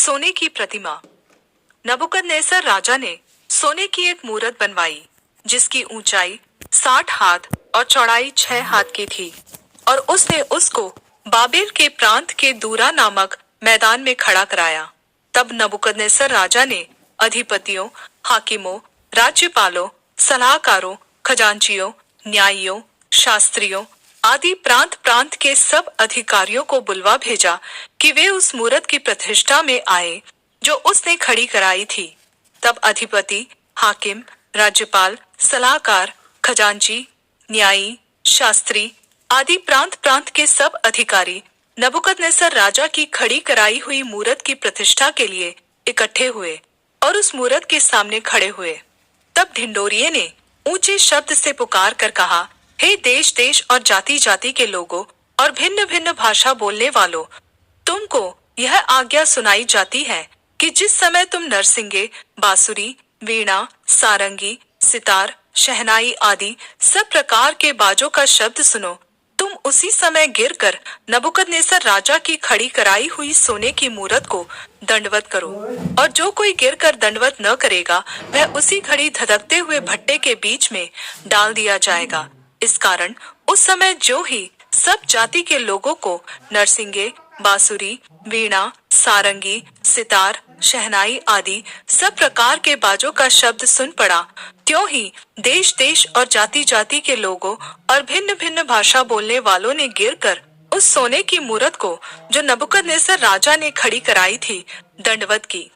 सोने की प्रतिमा। नबूकदनेस्सर राजा ने सोने की एक मूरत बनवाई जिसकी ऊंचाई 60 हाथ और चौड़ाई 6 हाथ की थी, और उसने उसको बाबेल के प्रांत के दूरा नामक मैदान में खड़ा कराया। तब नबूकदनेस्सर राजा ने अधिपतियों, हाकिमों, राज्यपालों, सलाहकारों, खजांचियों, न्यायियों, शास्त्रियों आदि प्रांत प्रांत के सब अधिकारियों को बुलवा भेजा कि वे उस मूरत की प्रतिष्ठा में आए जो उसने खड़ी कराई थी। तब अधिपति, हाकिम, राज्यपाल, सलाहकार, खजांची, न्यायी, शास्त्री आदि प्रांत प्रांत के सब अधिकारी नबूकदनेस्सर राजा की खड़ी कराई हुई मूरत की प्रतिष्ठा के लिए इकट्ठे हुए और उस मूरत के सामने खड़े हुए। तब ढिंढोरिये ने ऊंचे शब्द से पुकार कर कहा, हे देश देश और जाति जाति के लोगों और भिन्न भिन्न भाषा बोलने वालों, तुमको यह आज्ञा सुनाई जाती है कि जिस समय तुम नरसिंगे, बांसुरी, वीणा, सारंगी, सितार, शहनाई आदि सब प्रकार के बाजों का शब्द सुनो, तुम उसी समय गिरकर नबूकदनेस्सर राजा की खड़ी कराई हुई सोने की मूरत को दंडवत करो। और जो कोई गिरकर दंडवत न करेगा वह उसी घड़ी धधकते हुए भट्टे के बीच में डाल दिया जाएगा। इस कारण उस समय जो ही सब जाति के लोगों को नरसिंगे, बांसुरी, वीणा, सारंगी, सितार, शहनाई आदि सब प्रकार के बाजों का शब्द सुन पड़ा, त्यों ही देश देश और जाति जाति के लोगों और भिन्न भिन्न भाषा बोलने वालों ने गिरकर उस सोने की मूरत को जो नबूकदनेस्सर राजा ने खड़ी कराई थी दंडवत की।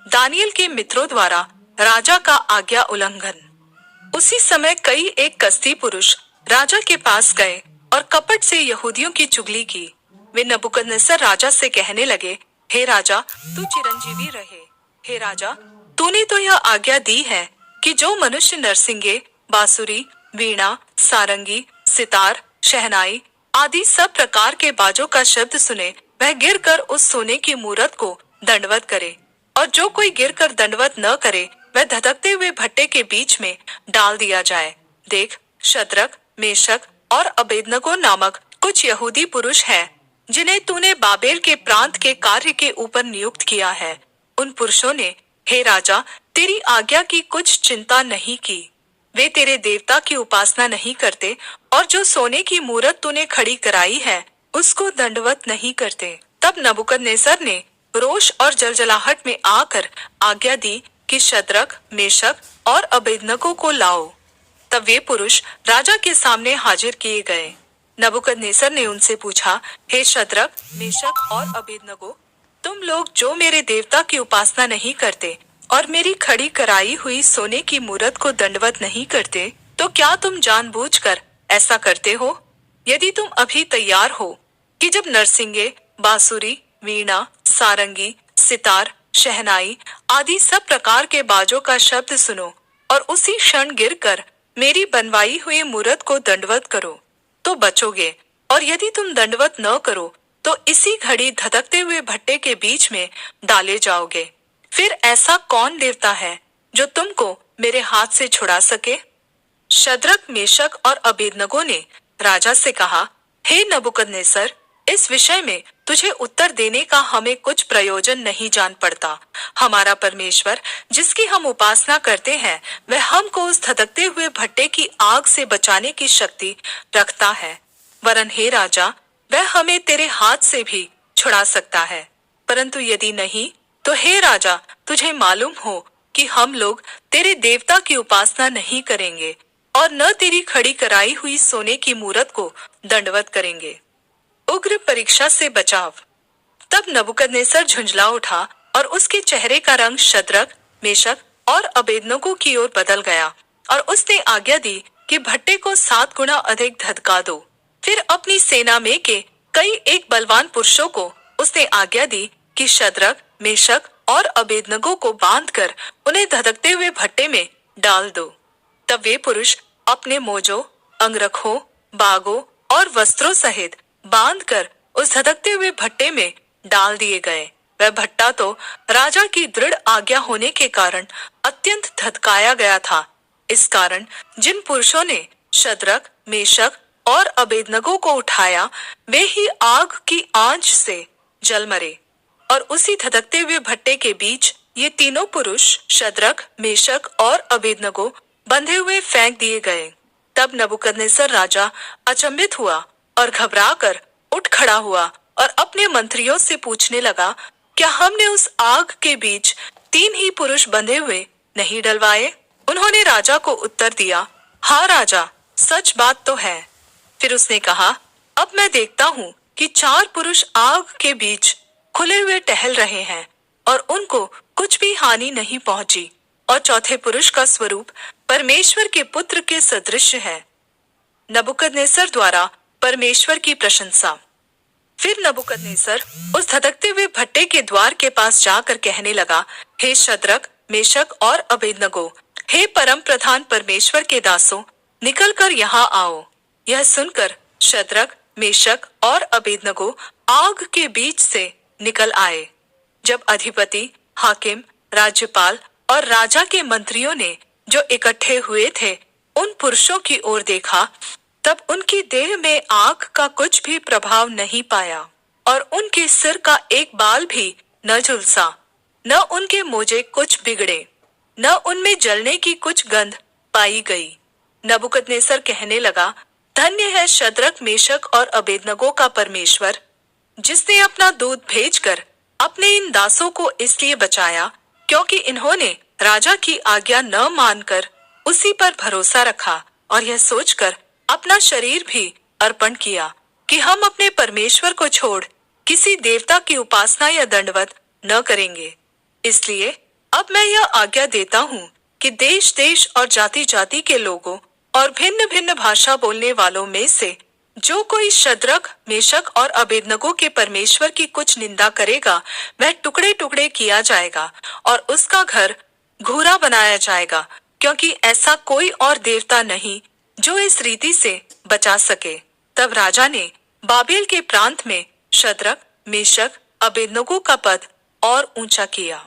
दानियल के मित्रों द्वारा राजा का आज्ञा उल्लंघन। उसी समय कई एक कसदी पुरुष राजा के पास गए और कपट से यहूदियों की चुगली की। वे नबूकदनेस्सर राजा से कहने लगे, हे राजा, तू चिरंजीवी रहे। हे राजा, तूने तो यह आज्ञा दी है कि जो मनुष्य नरसिंगे, बांसुरी, वीणा, सारंगी, सितार, शहनाई आदि सब प्रकार के बाजों का शब्द सुने वह गिरकर उस सोने की मूरत को दंडवत करे, और जो कोई गिरकर दंडवत न करे वह धधकते हुए भट्टे के बीच में डाल दिया जाए। देख, शद्रक, मेशक और अबेदनगो नामक कुछ यहूदी पुरुष हैं जिन्हें तूने बाबेल के प्रांत के कार्य के ऊपर नियुक्त किया है। उन पुरुषों ने, हे राजा, तेरी आज्ञा की कुछ चिंता नहीं की। वे तेरे देवता की उपासना नहीं करते और जो सोने की मूरत तूने खड़ी कराई है उसको दंडवत नहीं करते। तब नबूकदनेस्सर ने रोष और जलजलाहट में आकर आज्ञा दी कि शद्रक, मेशक और अबेदनगो को लाओ। तब वे पुरुष राजा के सामने हाजिर किए गए। नबूकदनेस्सर ने उनसे पूछा, हे शद्रक, मेशक और अबेदनगो, तुम लोग जो मेरे देवता की उपासना नहीं करते और मेरी खड़ी कराई हुई सोने की मूरत को दंडवत नहीं करते, तो क्या तुम जानबूझकर ऐसा करते हो? यदि तुम अभी तैयार हो कि जब नरसिंगे, बांसुरी, वीणा, सारंगी, सितार, शहनाई आदि सब प्रकार के बाजों का शब्द सुनो और उसी क्षण गिरकर मेरी बनवाई हुई मूरत को दंडवत करो, तो बचोगे, और यदि तुम दंडवत न करो तो इसी घड़ी धधकते हुए भट्टे के बीच में डाले जाओगे। फिर ऐसा कौन देवता है जो तुमको मेरे हाथ से छुड़ा सके? शद्रक, मेशक और अबेदनगो ने राजा से कहा, हे नबूकदनेस्सर, इस विषय में तुझे उत्तर देने का हमें कुछ प्रयोजन नहीं जान पड़ता। हमारा परमेश्वर जिसकी हम उपासना करते हैं वह हमको उस धधकते हुए भट्टे की आग से बचाने की शक्ति रखता है। वरन हे राजा, वह हमें तेरे हाथ से भी छुड़ा सकता है। परंतु यदि नहीं, तो हे राजा, तुझे मालूम हो कि हम लोग तेरे देवता की उपासना नहीं करेंगे और न तेरी खड़ी कराई हुई सोने की मूरत को दंडवत करेंगे। उग्र परीक्षा से बचाव। तब नबूकदनेस्सर झुंझला उठा और उसके चेहरे का रंग शद्रक, मेशक और अबेदनगो की ओर बदल गया, और उसने आज्ञा दी कि भट्टे को 7 गुना अधिक धधका दो। फिर अपनी सेना में के कई एक बलवान पुरुषों को उसने आज्ञा दी कि शद्रक, मेशक और अबेदनगो को बांधकर उन्हें धधकते हुए भट्टे में डाल दो। तब वे पुरुष अपने मोजों, अंगरखों, बागों और वस्त्रों सहित बांधकर उस धधकते हुए भट्टे में डाल दिए गए। वह भट्टा तो राजा की दृढ़ आज्ञा होने के कारण अत्यंत धधकाया गया था। इस कारण जिन पुरुषों ने शद्रक, मेशक और अबेदनगो को उठाया वे ही आग की आंच से जल मरे। और उसी धधकते हुए भट्टे के बीच ये तीनों पुरुष शद्रक, मेशक और अबेदनगो बंधे हुए फेंक दिए गए। तब नबूकदनेस्सर राजा अचंभित हुआ और घबराकर उठ खड़ा हुआ और अपने मंत्रियों से पूछने लगा, क्या हमने उस आग के बीच 3 ही पुरुष बंधे हुए नहीं डलवाए? उन्होंने राजा को उत्तर दिया, हाँ राजा, सच बात तो है। फिर उसने कहा, अब मैं देखता हूँ कि 4 पुरुष आग के बीच खुले हुए टहल रहे हैं और उनको कुछ भी हानि नहीं पहुंची, और चौथे पुरुष का स्वरूप परमेश्वर के पुत्र के सदृश है। नबूकदनेस्सर द्वारा परमेश्वर की प्रशंसा। फिर नबूकदनेस्सर उस धधकते हुए भट्टे के द्वार के पास जाकर कहने लगा, हे शद्रक, मेशक और अबेदनगो, हे परम प्रधान परमेश्वर के दासों, निकल कर यहाँ आओ। यह सुनकर शद्रक, मेशक और अबेदनगो आग के बीच से निकल आए। जब अधिपति, हाकिम, राज्यपाल और राजा के मंत्रियों ने जो इकट्ठे हुए थे उन पुरुषों की ओर देखा, तब उनकी देह में आग का कुछ भी प्रभाव नहीं पाया और उनके सिर का एक बाल भी न झुलसा, न उनके मोजे कुछ बिगड़े, न उनमें जलने की कुछ गंध पाई गई। नबूकदनेस्सर कहने लगा, धन्य है शद्रक, मेशक और अबेदनगो का परमेश्वर, जिसने अपना दूत भेजकर अपने इन दासों को इसलिए बचाया क्योंकि इन्होंने राजा की आज्ञा न मानकर उसी पर भरोसा रखा और यह सोचकर अपना शरीर भी अर्पण किया कि हम अपने परमेश्वर को छोड़ किसी देवता की उपासना या दंडवत न करेंगे। इसलिए अब मैं यह आज्ञा देता हूँ कि देश देश और जाति जाति के लोगों और भिन्न भिन्न भाषा बोलने वालों में से जो कोई शद्रक, मेशक और अबेदनगो के परमेश्वर की कुछ निंदा करेगा, वह टुकड़े टुकड़े किया जाएगा और उसका घर घूरा बनाया जाएगा, क्योंकि ऐसा कोई और देवता नहीं जो इस रीति से बचा सके। तब राजा ने बाबेल के प्रांत में शद्रक, मेशक, अबेदनगो का पद और ऊंचा किया।